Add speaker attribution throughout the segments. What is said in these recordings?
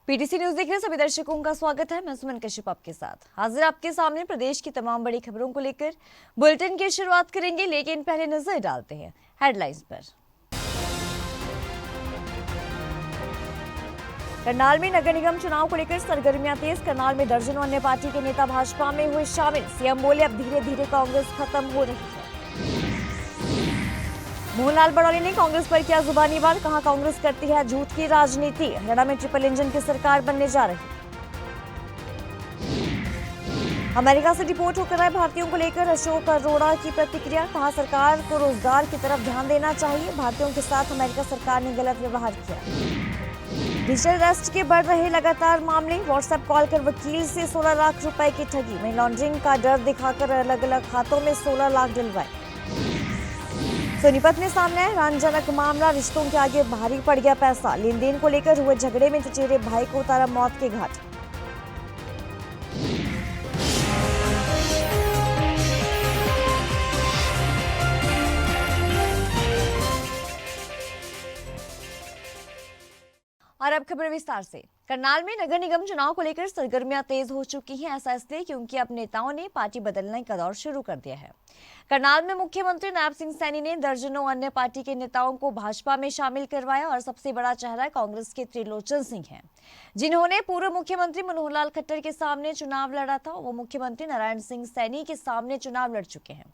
Speaker 1: PTC news देख रहे सभी दर्शकों का स्वागत है। मैं सुमन कश्यप आपके साथ हाजिर आपके सामने प्रदेश की तमाम बड़ी खबरों को लेकर बुलेटिन की शुरुआत करेंगे, लेकिन पहले नजर डालते हैं हेडलाइंस पर। करनाल में नगर निगम चुनाव को लेकर सरगर्मियां तेज। करनाल में दर्जनों अन्य पार्टी के नेता भाजपा में हुए शामिल। सीएम बोले अब धीरे धीरे कांग्रेस खत्म हो रही है। मोहनलाल बड़ौली ने कांग्रेस पर किया जुबानी वार, कहा कांग्रेस करती है झूठ की राजनीति। हरियाणा में ट्रिपल इंजन की सरकार बनने जा रही। अमेरिका से डिपोर्ट होकर आए भारतीयों को लेकर अशोक अरोड़ा की प्रतिक्रिया, कहा सरकार को रोजगार की तरफ ध्यान देना चाहिए। भारतीयों के साथ अमेरिका सरकार ने गलत व्यवहार किया। डिजिटल अरेस्ट के बढ़ रहे लगातार मामले। व्हाट्सएप कॉल कर वकील से 16 लाख रुपए की ठगी। मनी लॉन्ड्रिंग का डर दिखाकर अलग अलग खातों में 16 लाख डलवाए। सोनीपत में सामने आया रंजनक मामला, रिश्तों के आगे भारी पड़ गया पैसा। लेन देन को लेकर हुए झगड़े में चचेरे भाई को उतारा मौत के घाट। और अब खबर विस्तार से। करनाल में नगर निगम चुनाव को लेकर सरगर्मियां तेज हो चुकी हैं। ऐसा इसलिए क्योंकि अब नेताओं ने पार्टी बदलने का दौर शुरू कर दिया है। करनाल में मुख्यमंत्री नायब सिंह सैनी ने दर्जनों अन्य पार्टी के नेताओं को भाजपा में शामिल करवाया और सबसे बड़ा चेहरा कांग्रेस के त्रिलोचन सिंह हैं, जिन्होंने पूर्व मुख्यमंत्री मनोहर लाल खट्टर के सामने चुनाव लड़ा था। वो मुख्यमंत्री नारायण सिंह सैनी के सामने चुनाव लड़ चुके हैं।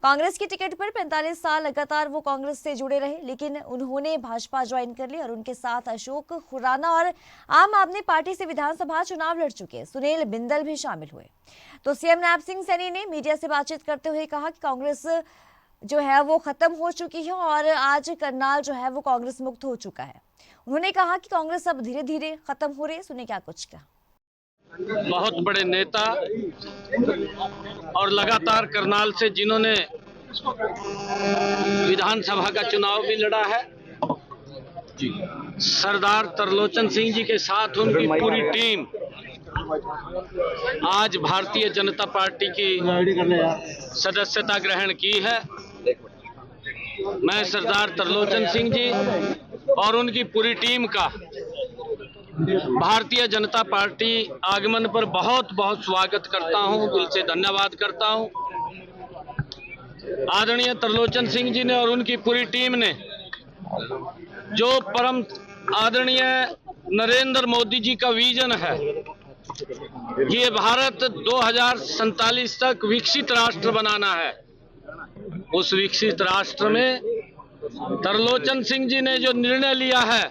Speaker 1: कांग्रेस की टिकट पर 45 साल लगातार वो कांग्रेस से जुड़े रहे, लेकिन उन्होंने भाजपा ज्वाइन कर ली और उनके साथ अशोक खुराना और आम आदमी पार्टी से विधानसभा चुनाव लड़ चुके सुनील बिंदल भी शामिल हुए। तो सीएम नायब सिंह सैनी ने मीडिया से बातचीत करते हुए कहा कि कांग्रेस जो है वो खत्म हो चुकी है और आज करनाल जो है वो कांग्रेस मुक्त हो चुका है। उन्होंने कहा कि कांग्रेस अब धीरे धीरे खत्म हो रही है। सुने क्या कुछ कहा।
Speaker 2: बहुत बड़े नेता और लगातार करनाल से जिन्होंने विधानसभा का चुनाव भी लड़ा है, सरदार त्रिलोचन सिंह जी के साथ उनकी पूरी टीम आज भारतीय जनता पार्टी की सदस्यता ग्रहण की है। मैं सरदार त्रिलोचन सिंह जी और उनकी पूरी टीम का भारतीय जनता पार्टी आगमन पर बहुत बहुत स्वागत करता हूं, दिल से धन्यवाद करता हूं। आदरणीय त्रिलोचन सिंह जी ने और उनकी पूरी टीम ने जो परम आदरणीय नरेंद्र मोदी जी का विजन है, ये भारत 2047 तक विकसित राष्ट्र बनाना है। उस विकसित राष्ट्र में त्रिलोचन सिंह जी ने जो निर्णय लिया है,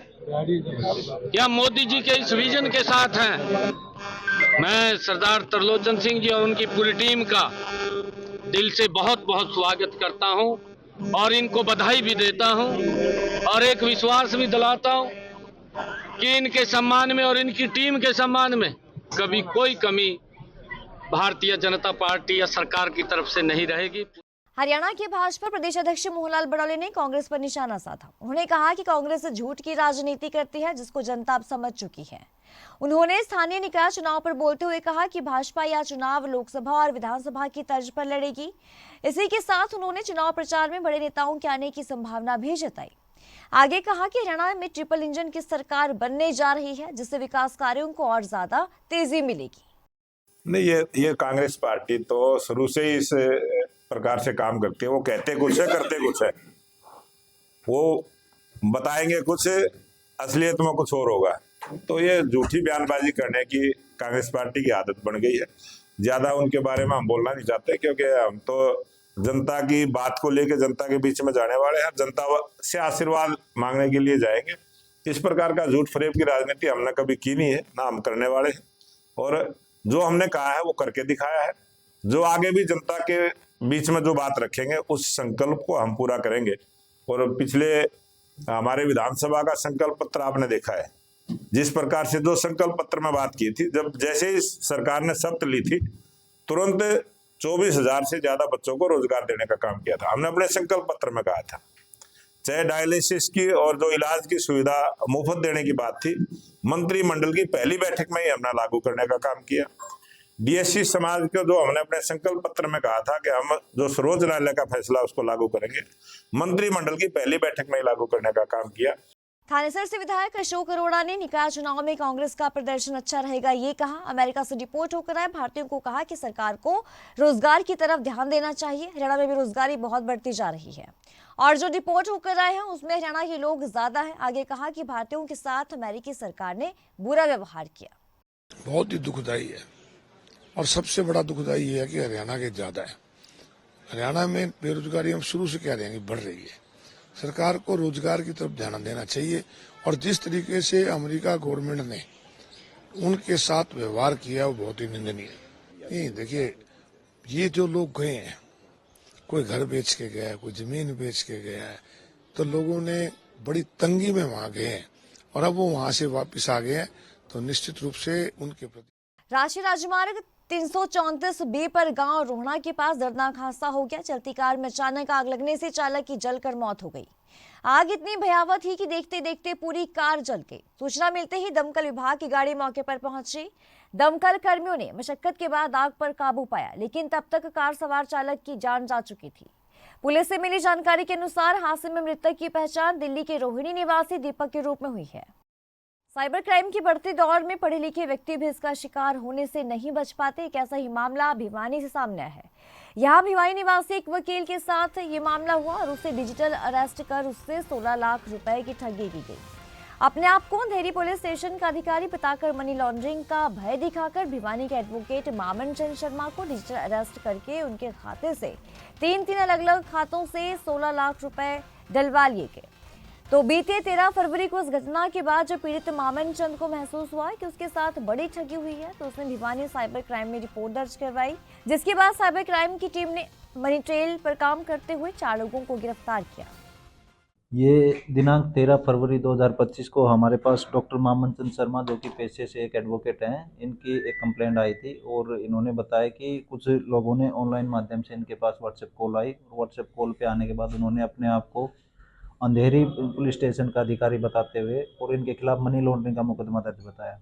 Speaker 2: या मोदी जी के इस विजन के साथ हैं। मैं सरदार त्रिलोचन सिंह जी और उनकी पूरी टीम का दिल से बहुत बहुत स्वागत करता हूं और इनको बधाई भी देता हूं और एक विश्वास भी दिलाता हूं कि इनके सम्मान में और इनकी टीम के सम्मान में कभी कोई कमी भारतीय जनता पार्टी या सरकार की तरफ से नहीं रहेगी।
Speaker 1: हरियाणा के भाजपा प्रदेश अध्यक्ष मोहनलाल बड़ौली ने कांग्रेस पर निशाना साधा। उन्होंने कहा कि कांग्रेस झूठ की राजनीति करती है, जिसको जनता अब समझ चुकी है। उन्होंने स्थानीय निकाय चुनाव पर बोलते हुए कहा कि भाजपा यह चुनाव लोकसभा और विधानसभा की तर्ज पर लड़ेगी। इसी के साथ उन्होंने चुनाव प्रचार में बड़े नेताओं के आने की संभावना भी जताई। आगे कहा कि हरियाणा में ट्रिपल इंजन की सरकार बनने जा रही है, जिससे विकास कार्यों को और ज्यादा तेजी मिलेगी।
Speaker 3: नहीं, ये कांग्रेस पार्टी तो शुरू से ही इस प्रकार से काम करती है। वो कहते कुछ है, करते कुछ है। वो बताएंगे कुछ, असलियत में कुछ और होगा। तो ये झूठी बयानबाजी करने की कांग्रेस पार्टी की आदत बन गई है। ज्यादा उनके बारे में हम बोलना नहीं चाहते, क्योंकि हम तो जनता की बात को लेकर जनता के बीच में जाने वाले हैं। जनता से आशीर्वाद मांगने के लिए जाएंगे। इस प्रकार का झूठ फरेब की राजनीति हमने कभी की नहीं है, ना हम करने वाले हैं। और जो हमने कहा है वो करके दिखाया है। जो आगे भी जनता के बीच में जो बात रखेंगे, उस संकल्प को हम पूरा करेंगे। और पिछले हमारे विधानसभा का संकल्प पत्र आपने देखा है, जिस प्रकार से जो संकल्प पत्र में बात की थी, जब जैसे ही सरकार ने शपथ ली थी, तुरंत 24,000 से ज्यादा बच्चों को रोजगार देने का काम किया था। हमने अपने संकल्प पत्र में कहा था, चाहे डायलिसिस की और जो इलाज की सुविधा मुफ्त देने की बात थी, मंत्रिमंडल की पहली बैठक में ही हमने लागू करने का काम किया। डीएससी समाज को जो हमने अपने संकल्प पत्र में कहा था कि हम जो सर्वोच्च न्यायालय का फैसला उसको लागू करेंगे, मंत्रिमंडल की पहली बैठक में ही लागू करने का काम किया।
Speaker 1: थानेसर से विधायक अशोक अरोड़ा ने निकाय चुनाव में कांग्रेस का प्रदर्शन अच्छा रहेगा ये कहा। अमेरिका से डिपोर्ट होकर आए भारतीयों को कहा कि सरकार को रोजगार की तरफ ध्यान देना चाहिए। हरियाणा में बेरोजगारी बहुत बढ़ती जा रही है और जो डिपोर्ट होकर आए हैं उसमें हरियाणा के लोग ज्यादा हैं। आगे कहा कि भारतीयों के साथ अमेरिकी सरकार ने बुरा व्यवहार किया।
Speaker 4: बहुत ही दुखदायी है और सबसे बड़ा दुखदायी ये है कि हरियाणा के ज्यादा है। हरियाणा में बेरोजगारी हम शुरू से कह रहे हैं कि बढ़ रही है। सरकार को रोजगार की तरफ ध्यान देना चाहिए और जिस तरीके से अमेरिका गवर्नमेंट ने उनके साथ व्यवहार किया वो बहुत ही निंदनीय है। नहीं देखिए, ये जो लोग गए हैं, कोई घर बेच के गया है, कोई जमीन बेच के गया है, तो लोगों ने बड़ी तंगी में वहां गए हैं और अब वो वहां से वापस आ गए हैं, तो निश्चित रूप से उनके प्रति।
Speaker 1: राष्ट्रीय राजमार्ग 334 बी पर गांव रोहना के पास दर्दनाक हादसा हो गया। चलती कार में अचानक आग लगने से चालक की जलकर मौत हो गई। आग इतनी भयावह थी कि देखते देखते पूरी कार जल गई। सूचना मिलते ही दमकल विभाग की गाड़ी मौके पर पहुंची। दमकल कर्मियों ने मशक्कत के बाद आग पर काबू पाया, लेकिन तब तक कार सवार चालक की जान जा चुकी थी। पुलिस से मिली जानकारी के अनुसार हादसे में मृतक की पहचान दिल्ली के रोहिणी निवासी दीपक के रूप में हुई है। साइबर क्राइम की बढ़ते दौर में पढ़े लिखे व्यक्ति भी इसका शिकार होने से नहीं बच पाते। एक ऐसा ही मामला भिवानी से सामने आया है। यहाँ भिवानी निवासी एक वकील के साथ ये मामला हुआ और उसे डिजिटल अरेस्ट कर उससे 16 लाख रुपए की ठगी की गई। अपने आप को अंधेरी पुलिस स्टेशन का अधिकारी बताकर मनी लॉन्ड्रिंग का भय दिखाकर भिवानी के एडवोकेट मामन चंद शर्मा को डिजिटल अरेस्ट करके उनके खाते से तीन अलग अलग खातों से 16 लाख रुपए डलवा लिए गए। तो बीते 13 फरवरी को इस घटना के बाद जब पीड़ित मामन चंद को महसूस हुआ कि उसके साथ बड़ी ठगी हुई है, तो उसने भिवानी साइबर क्राइम में रिपोर्ट दर्ज करवाई, जिसके बाद साइबर क्राइम की टीम ने मनी ट्रेल पर काम करते हुए 4 लोगों को गिरफ्तार किया।
Speaker 5: ये दिनांक 13 फरवरी 2025 को हमारे पास डॉक्टर मामन चंद शर्मा, जो कि पेशे से एक एडवोकेट हैं, इनकी एक कंप्लेंट आई थी और इन्होंने बताया कि कुछ लोगों ने ऑनलाइन माध्यम से इनके पास व्हाट्सएप कॉल आई और व्हाट्सएप कॉल पे आने के बाद उन्होंने अपने आप को अंधेरी पुलिस स्टेशन का अधिकारी बताते हुए और इनके खिलाफ मनी लॉन्ड्रिंग का मुकदमा दर्ज बताया,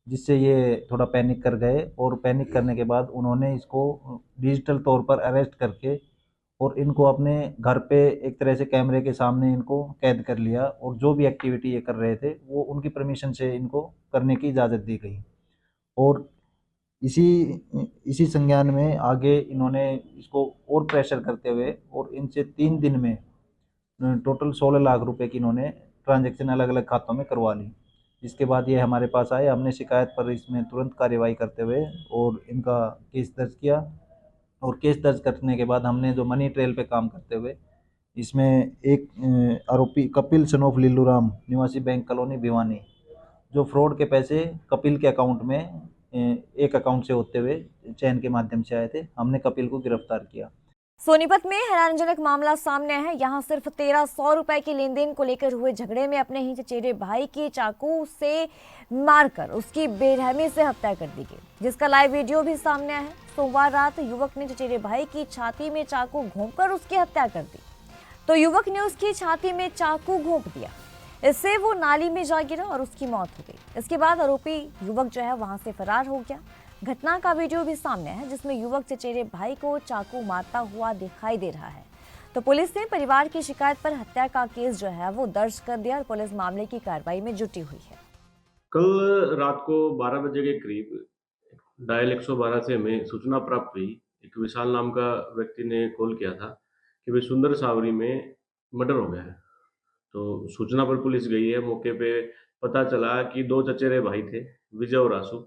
Speaker 5: जिससे ये थोड़ा पैनिक कर गए और पैनिक करने के बाद उन्होंने इसको डिजिटल तौर पर अरेस्ट करके और इनको अपने घर पे एक तरह से कैमरे के सामने इनको कैद कर लिया और जो भी एक्टिविटी ये कर रहे थे वो उनकी परमिशन से इनको करने की इजाज़त दी गई। और इसी संज्ञान में आगे इन्होंने इसको और प्रेशर करते हुए और इनसे 3 दिन में टोटल 16 लाख रुपए की इन्होंने ट्रांजैक्शन अलग अलग खातों में करवा ली। इसके बाद ये हमारे पास आए, हमने शिकायत पर इसमें तुरंत कार्रवाई करते हुए और इनका केस दर्ज किया और केस दर्ज करने के बाद हमने जो मनी ट्रेल पे काम करते हुए इसमें एक आरोपी कपिल सन ऑफ लीलू राम निवासी बैंक कॉलोनी भिवानी, जो फ्रॉड के पैसे कपिल के अकाउंट में एक अकाउंट से होते हुए चैन के माध्यम से आए थे, हमने कपिल को गिरफ्तार किया।
Speaker 1: सोनीपत में हैरानजनक मामला सामने आया है। यहाँ सिर्फ 1300 रुपए के लेन देन को लेकर हुए झगड़े में अपने ही चचेरे भाई की चाकू से मारकर उसकी बेरहमी से हत्या कर दी गई, जिसका लाइव वीडियो भी सामने आया है। सोमवार रात युवक ने चचेरे भाई की छाती में चाकू घोंपकर उसकी हत्या कर दी। तो युवक ने उसकी छाती में चाकू घोंप दिया, इससे वो नाली में जा गिरा और उसकी मौत हो गई। इसके बाद आरोपी युवक जो है वहां से फरार हो गया। घटना का वीडियो भी सामने है, जिसमें युवक चचेरे भाई को चाकू मारता हुआ दिखाई दे रहा है। तो पुलिस ने परिवार की शिकायत पर हत्या का केस जो है वो दर्ज कर दिया और पुलिस मामले की कार्रवाई में जुटी हुई है।
Speaker 6: कल रात को 12 बजे के करीब डायल 112 से हमें सूचना प्राप्त हुई। एक विशाल नाम का व्यक्ति ने कॉल किया था कि भाई सुंदर सावरी में मर्डर हो गया है। तो सूचना पर पुलिस गई है। मौके पे पता चला कि 2 चचेरे भाई थे, विजय और आशु।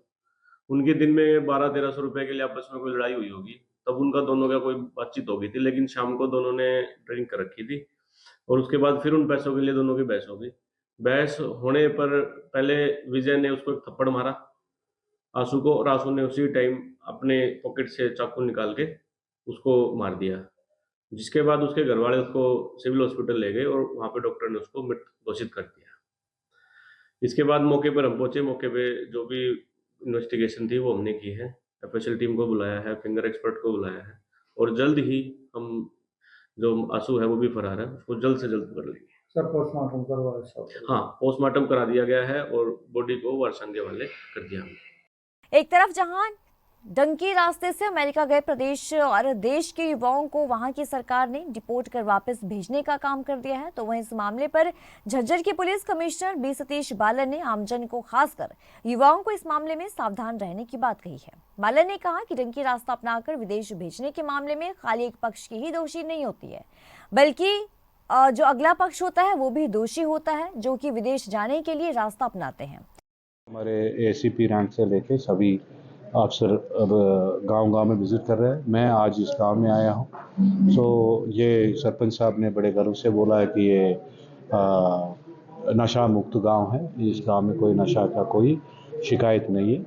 Speaker 6: उनके दिन में 1200-1300 रुपए के लिए आपस में कोई लड़ाई हुई होगी, तब उनका दोनों का कोई बातचीत हो गई थी, लेकिन शाम को दोनों ने ड्रिंक कर रखी थी और उसके बाद फिर उन पैसों के लिए दोनों की बहस हो गई। बहस होने पर पहले विजय ने उसको एक थप्पड़ मारा आशु को, और आशु ने उसी टाइम अपने पॉकेट से चाकू निकाल के उसको मार दिया, जिसके बाद उसके घर वाले उसको सिविल हॉस्पिटल ले गए और वहाँ पे डॉक्टर ने उसको मृत घोषित कर दिया। इसके बाद मौके पर हम पहुंचे। मौके पे जो भी इन्वेस्टिगेशन थी वो हमने की है, एफएसएल टीम को बुलाया है, फिंगर एक्सपर्ट को बुलाया है और जल्द ही हम जो आशु है वो भी फरार है, उसको जल्द से जल्द कर लेंगे।
Speaker 7: सर पोस्टमार्टम करवाया सब?
Speaker 6: हाँ, पोस्टमार्टम करा दिया गया है और बॉडी को वारसांगे वाले कर दिया हमने।
Speaker 1: एक तरफ जहां डंकी रास्ते से अमेरिका गए प्रदेश और देश के युवाओं को वहां की सरकार ने डिपोर्ट कर वापस भेजने का काम कर दिया है। तो वहीं इस मामले पर झज्जर के पुलिस कमिश्नर बी सतीश बालन ने आमजन को, खासकर युवाओं को इस मामले में सावधान रहने की बात कही है। बालन ने कहा कि डंकी रास्ता अपनाकर विदेश भेजने के मामले में खाली एक पक्ष की ही दोषी नहीं होती है, बल्कि जो अगला पक्ष होता है वो भी दोषी होता है, जो कि विदेश जाने के लिए रास्ता अपनाते हैं।
Speaker 8: हमारे एसीपी रैंक से लेके सभी अफसर अब गांव-गांव में विज़िट कर रहे हैं। मैं आज इस गांव में आया हूं। ये सरपंच साहब ने बड़े गर्व से बोला है कि ये नशा मुक्त गांव है। इस गांव में कोई नशा का कोई शिकायत नहीं है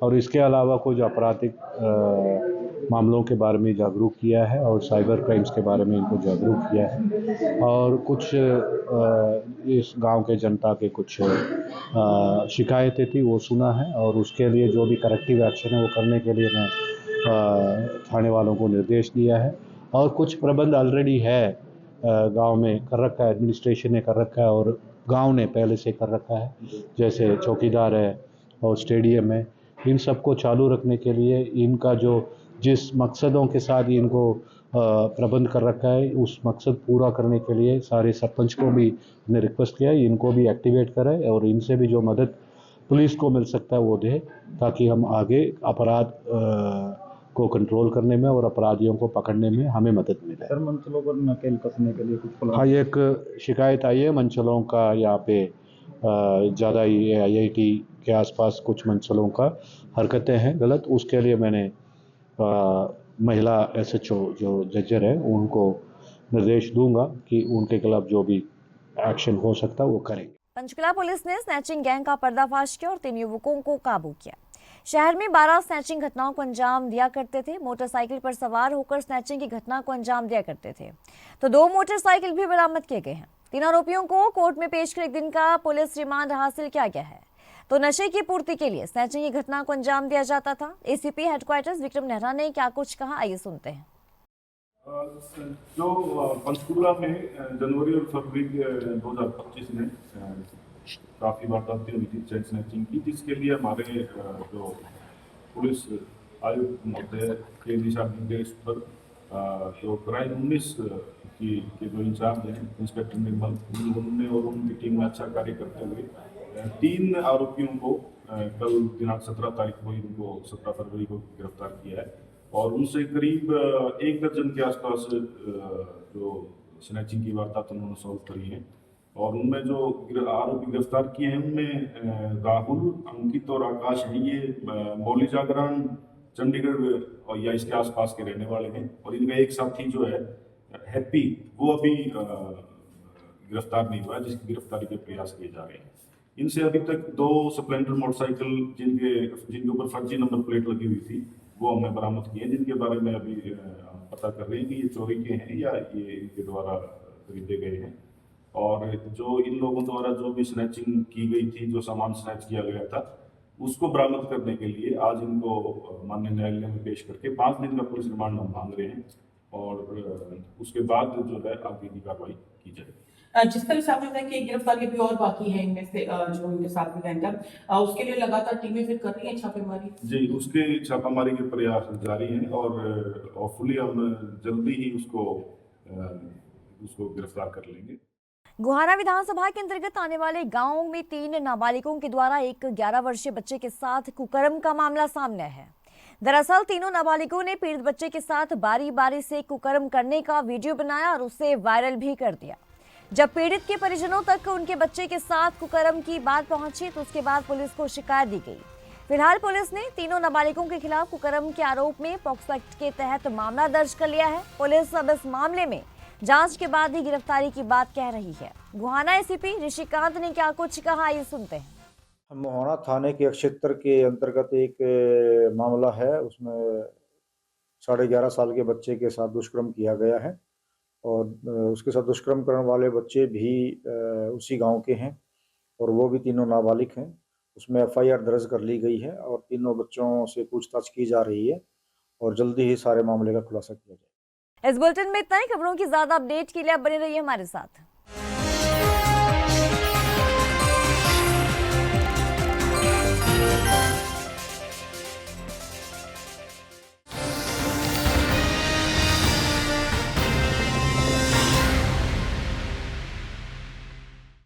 Speaker 8: और इसके अलावा कुछ आपराधिक मामलों के बारे में जागरूक किया है और साइबर क्राइम्स के बारे में इनको जागरूक किया है और कुछ इस गांव के जनता के कुछ शिकायतें थी वो सुना है और उसके लिए जो भी करेक्टिव एक्शन है वो करने के लिए मैं थाने वालों को निर्देश दिया है और कुछ प्रबंध ऑलरेडी है गांव में कर रखा है, एडमिनिस्ट्रेशन ने कर रखा है और गांव ने पहले से कर रखा है, जैसे चौकीदार है और स्टेडियम है। इन सबको चालू रखने के लिए इनका जो जिस मकसदों के साथ इनको प्रबंध कर रखा है उस मकसद पूरा करने के लिए सारे सरपंच को भी हमने रिक्वेस्ट किया है इनको भी एक्टिवेट करें और इनसे भी जो मदद पुलिस को मिल सकता है वो दे, ताकि हम आगे अपराध को कंट्रोल करने में और अपराधियों को पकड़ने में हमें मदद मिले।
Speaker 5: सर, मंचलों पर नकेल कसने के लिए कुछ
Speaker 8: हाँ, एक शिकायत आई है मंचलों का, यहाँ पे ज़्यादा ही IIT के आसपास कुछ मंचलों का हरकतें हैं गलत, उसके लिए मैंने महिला SHO जो जजर है उनको निर्देश दूंगा कि उनके खिलाफ जो भी एक्शन हो सकता है वो करेंगे।
Speaker 1: पंचकुला पुलिस ने स्नैचिंग गैंग का पर्दाफाश किया और 3 युवकों को काबू किया। शहर में 12 स्नैचिंग घटनाओं को अंजाम दिया करते थे। मोटरसाइकिल पर सवार होकर स्नैचिंग की घटना को अंजाम दिया करते थे। तो 2 मोटरसाइकिल भी बरामद किए गए हैं। 3 आरोपियों को कोर्ट में पेश कर 1 दिन का पुलिस रिमांड हासिल किया गया है। तो नशे की पूर्ति के लिए स्नैचिंग की घटना को अंजाम दिया जाता था। ACP हेडक्वार्टर्स विक्रम नेहरा ने क्या कुछ कहा, आइए सुनते हैं।
Speaker 9: जो पंचकुला में जनवरी और फरवरी 2025 में काफ़ी वारदातें हुई थी चेन स्नैचिंग की, जिसके लिए हमारे जो पुलिस आयुक्त महोदय के दिशा निर्देश पर जो क्राइम 19 के जो इंचार्ज हैं इंस्पेक्टर निर्मल, उन्होंने और उनकी टीम ने अच्छा कार्य करते हुए 3 आरोपियों को कल दिनांक 17 तारीख को इनको 17 फरवरी को गिरफ्तार किया है और उनसे करीब 1 दर्जन के आसपास जो स्नैचिंग की वारदात उन्होंने सॉल्व करी है और उनमें जो आरोपी गिरफ्तार किए हैं उनमें राहुल, अंकित और आकाश है। ये मौली जागरण चंडीगढ़ और या इसके आसपास के रहने वाले हैं और इनका एक साथी जो है हैप्पी, वो अभी गिरफ्तार नहीं हुआ है, जिसकी गिरफ्तारी के प्रयास किए जा रहे हैं। इनसे अभी तक 2 स्प्लेंडर मोटरसाइकिल जिनके ऊपर फर्जी नंबर प्लेट लगी हुई थी वो हमने बरामद किए हैं, जिनके बारे में अभी पता कर रहे हैं कि ये चोरी के हैं या ये इनके द्वारा खरीदे गए हैं। और जो इन लोगों द्वारा जो भी स्नैचिंग की गई थी, जो सामान स्नैच किया गया था, उसको बरामद करने के लिए आज इनको माननीय न्यायालय में पेश करके 5 दिन का पुलिस रिमांड हम मांग रहे हैं और उसके बाद जो है आगे की कार्रवाई की जाएगी।
Speaker 10: जिस तरह से आपने बताया कि गिरफ्तारी अभी और बाकी है इनमें से जो इनके साथ में गैंग उसके लिए लगातार टीमें फिर कर रही है छापेमारी।
Speaker 9: जी, उसके छापामारी के प्रयास जारी हैं और होपफुली हम जल्दी ही उसको गिरफ्तार कर लेंगे।
Speaker 1: गोहाना विधानसभा के अंतर्गत आने वाले गांव में 3 नाबालिगों के द्वारा एक 11 वर्षीय बच्चे के साथ कुकर्म का मामला सामने है। दरअसल तीनों नाबालिगों ने पीड़ित बच्चे के साथ बारी बारी से कुकर्म करने का वीडियो बनाया और उसे वायरल भी कर दिया। जब पीड़ित के परिजनों तक उनके बच्चे के साथ कुकर्म की बात पहुंची तो उसके बाद पुलिस को शिकायत दी गई। फिलहाल पुलिस ने तीनों नाबालिगों के खिलाफ कुकर्म के आरोप में पॉक्सो एक्ट के तहत मामला दर्ज कर लिया है। पुलिस अब इस मामले में जांच के बाद ही गिरफ्तारी की बात कह रही है। गोहाना ACP ऋषिकांत ने क्या कुछ कहा, ये सुनते हैं।
Speaker 7: मोहाना थाने के क्षेत्र के अंतर्गत एक मामला है, उसमें 11.5 साल के बच्चे के साथ दुष्कर्म किया गया है और उसके साथ दुष्कर्म करने वाले बच्चे भी उसी गांव के हैं और वो भी तीनों नाबालिग हैं। उसमें FIR दर्ज कर ली गई है और तीनों बच्चों से पूछताछ की जा रही है और जल्दी ही सारे मामले का खुलासा किया जाएगा।
Speaker 1: इस बुलेटिन में इतना ही। खबरों की ज्यादा अपडेट के लिए आप बने रहिए हमारे साथ।